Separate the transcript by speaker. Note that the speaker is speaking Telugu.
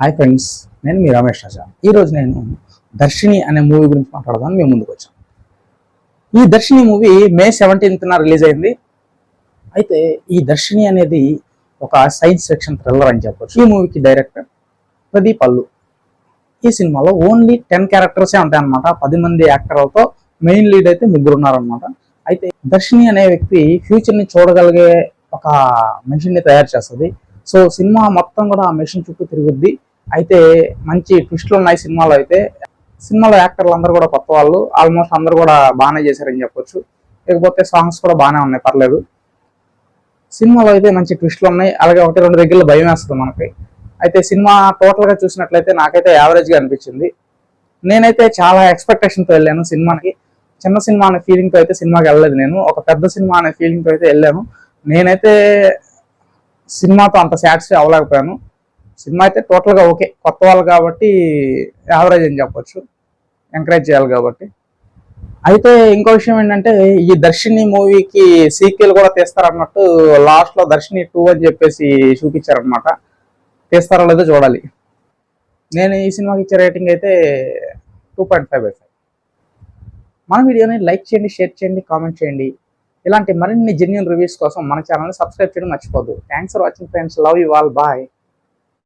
Speaker 1: హాయ్ ఫ్రెండ్స్, నేను మీ రమేష్ రాజా. ఈరోజు నేను దర్శిని అనే మూవీ గురించి మాట్లాడదాను మేము ముందుకు వచ్చాను. ఈ దర్శిని మూవీ మే 17న రిలీజ్ అయింది. అయితే ఈ దర్శిని అనేది ఒక సైన్స్ ఫిక్షన్ థ్రిల్లర్ అని చెప్పొచ్చు. ఈ మూవీకి డైరెక్టర్ ప్రదీప్ అల్లు. ఈ సినిమాలో ఓన్లీ 10 క్యారెక్టర్సే ఉంటాయి అనమాట. 10 మంది యాక్టర్లతో మెయిన్ లీడ్ అయితే 3 ఉన్నారనమాట. అయితే దర్శిని అనే వ్యక్తి ఫ్యూచర్ ని చూడగలిగే ఒక మెషిన్ ని తయారు చేస్తుంది. సో సినిమా మొత్తం కూడా ఆ మెషిన్ చుట్టూ తిరుగుద్ది. అయితే మంచి ట్విస్ట్లు ఉన్నాయి సినిమాలో. అయితే సినిమాలో యాక్టర్లు అందరూ కూడా కొత్త వాళ్ళు, ఆల్మోస్ట్ అందరూ కూడా బాగానే చేశారని చెప్పొచ్చు. లేకపోతే సాంగ్స్ కూడా బాగానే ఉన్నాయి, పర్లేదు. సినిమాలో అయితే మంచి ట్విస్ట్లు ఉన్నాయి. అలాగే 1-2 దగ్గరలో భయం వేస్తుంది మనకి. అయితే సినిమా టోటల్ గా చూసినట్లయితే నాకైతే యావరేజ్ గా అనిపించింది. నేనైతే చాలా ఎక్స్పెక్టేషన్ తో వెళ్ళాను సినిమాకి. చిన్న సినిమా అనే ఫీలింగ్ తో అయితే సినిమాకి వెళ్ళలేదు నేను. ఒక పెద్ద సినిమా అనే ఫీలింగ్ తో అయితే వెళ్ళాను. నేనైతే సినిమాతో అంత సాటిస్ఫై అవ్వలేకపోయాను. సినిమా అయితే టోటల్ గా ఓకే, కొత్త వాళ్ళు కాబట్టి యావరేజ్ అని చెప్పొచ్చు, ఎంకరేజ్ చేయాలి కాబట్టి. అయితే ఇంకో విషయం ఏంటంటే, ఈ దర్శిని మూవీకి సీక్వెల్ కూడా తీస్తారన్నట్టు లాస్ట్ లో దర్శిని 2 అని చెప్పేసి చూపించారనమాట. తీస్తారో లేదో చూడాలి. నేను ఈ సినిమాకి ఇచ్చే రేటింగ్ అయితే 2.5/5. మన వీడియోని లైక్ చేయండి, షేర్ చేయండి, కామెంట్ చేయండి. ఇలాంటి మరిన్ని జెన్యూన్ రివ్యూస్ కోసం మన ఛానల్ని సబ్స్క్రైబ్ చేయడం మర్చిపోద్దు. Thanks for watching friends. Love you all. Bye.